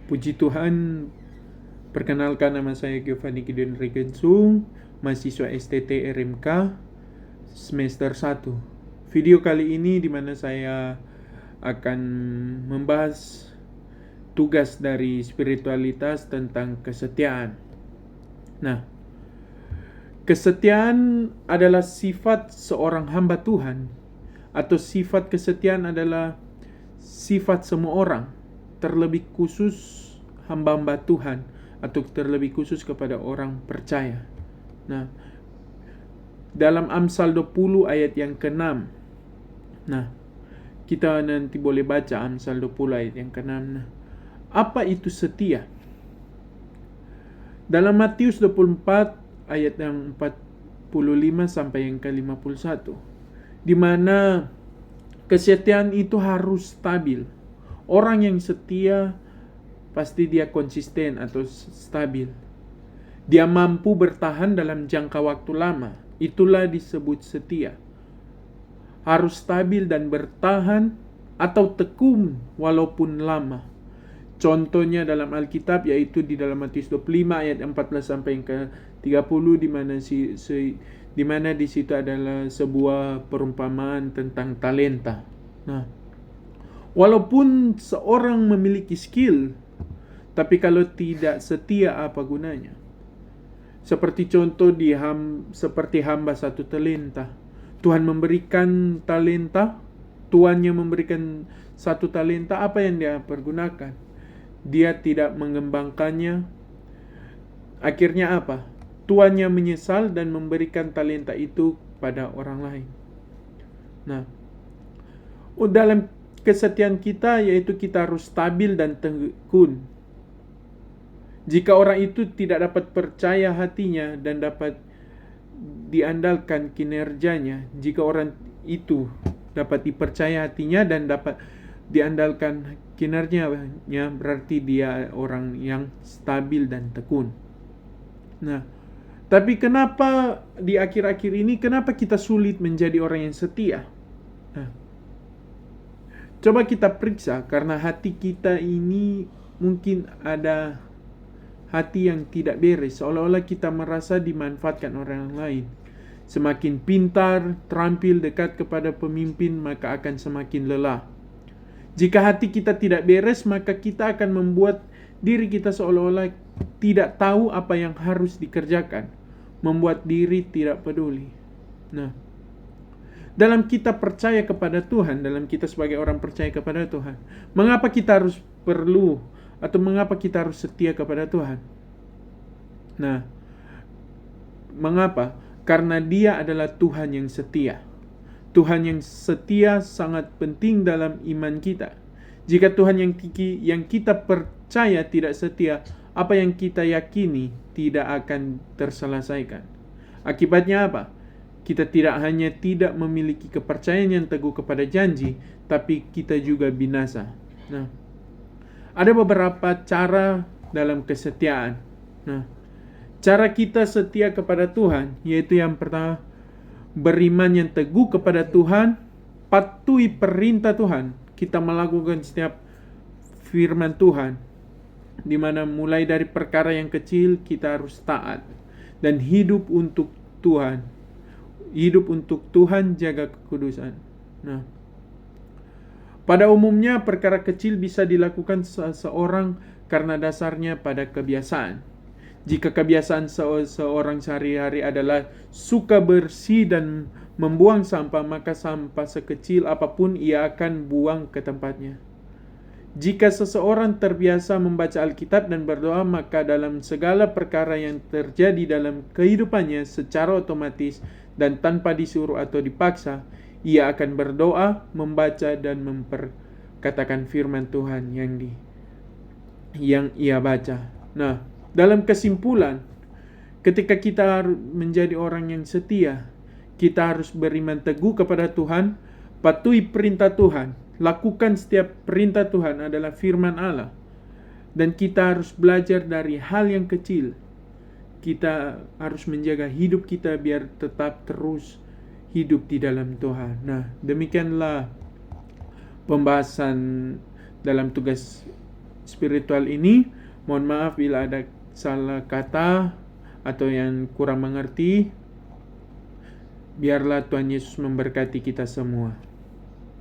Puji Tuhan, perkenalkan nama saya Giovanni Gideon Regensung, mahasiswa STT RMK semester 1. Video kali ini di mana saya akan membahas tugas dari spiritualitas tentang kesetiaan. Nah, kesetiaan adalah sifat seorang hamba Tuhan, atau sifat kesetiaan adalah sifat semua orang, terlebih khusus hamba-hamba Tuhan, atau terlebih khusus kepada orang percaya. Nah, dalam Amsal 20 ayat yang ke-6. Nah, kita nanti boleh baca Amsal 20 ayat yang ke-6. Nah, apa itu setia? Dalam Matius 24 ayat yang 45 sampai yang ke-51, di mana kesetiaan itu harus stabil. Orang yang setia pasti dia konsisten atau stabil. Dia mampu bertahan dalam jangka waktu lama. Itulah disebut setia. Harus stabil dan bertahan atau tekun walaupun lama. Contohnya dalam Alkitab yaitu di dalam Matius 25 ayat 14 sampai ke 30, di mana di situ adalah sebuah perumpamaan tentang talenta. Nah, walaupun seorang memiliki skill, tapi kalau tidak setia apa gunanya? Seperti contoh seperti hamba satu talenta. Tuhan memberikan talenta, tuannya memberikan satu talenta, apa yang dia pergunakan? Dia tidak mengembangkannya. Akhirnya apa? Tuannya menyesal dan memberikan talenta itu pada orang lain. Nah, dalam kesetiaan kita yaitu kita harus stabil dan tekun. Jika orang itu tidak dapat percaya hatinya dan dapat diandalkan kinerjanya, jika orang itu dapat dipercaya hatinya dan dapat diandalkan kinerjanya, berarti dia orang yang stabil dan tekun. Nah, tapi kenapa di akhir-akhir ini kenapa kita sulit menjadi orang yang setia? Nah, coba kita periksa, karena hati kita ini mungkin ada hati yang tidak beres, seolah-olah kita merasa dimanfaatkan orang lain. Semakin pintar, terampil, dekat kepada pemimpin, maka akan semakin lelah. Jika hati kita tidak beres, maka kita akan membuat diri kita seolah-olah tidak tahu apa yang harus dikerjakan, membuat diri tidak peduli. Nah, dalam kita percaya kepada Tuhan, dalam kita sebagai orang percaya kepada Tuhan, mengapa kita harus mengapa kita harus setia kepada Tuhan? Nah, mengapa? Karena Dia adalah Tuhan yang setia. Tuhan yang setia sangat penting dalam iman kita. Jika Tuhan yang kita percaya tidak setia, apa yang kita yakini tidak akan terselesaikan. Akibatnya apa? Kita tidak hanya tidak memiliki kepercayaan yang teguh kepada janji, tapi kita juga binasa. Nah, ada beberapa cara dalam kesetiaan. Nah, cara kita setia kepada Tuhan yaitu yang pertama, beriman yang teguh kepada Tuhan, patuhi perintah Tuhan. Kita melakukan setiap firman Tuhan, di mana mulai dari perkara yang kecil kita harus taat dan hidup untuk Tuhan. Hidup untuk Tuhan, jaga kekudusan. Nah, pada umumnya perkara kecil bisa dilakukan seseorang karena dasarnya pada kebiasaan. Jika kebiasaan seorang sehari-hari adalah suka bersih dan membuang sampah, maka sampah sekecil apapun ia akan buang ke tempatnya. Jika seseorang terbiasa membaca Alkitab dan berdoa, maka dalam segala perkara yang terjadi dalam kehidupannya secara otomatis dan tanpa disuruh atau dipaksa, ia akan berdoa, membaca dan memperkatakan firman Tuhan yang ia baca. Nah, dalam kesimpulan, ketika kita menjadi orang yang setia, kita harus beriman teguh kepada Tuhan, patuhi perintah Tuhan, lakukan setiap perintah Tuhan adalah firman Allah, dan kita harus belajar dari hal yang kecil. Kita harus menjaga hidup kita biar tetap terus hidup di dalam Tuhan. Nah, demikianlah pembahasan dalam tugas spiritual ini. Mohon maaf bila ada salah kata atau yang kurang mengerti. Biarlah Tuhan Yesus memberkati kita semua.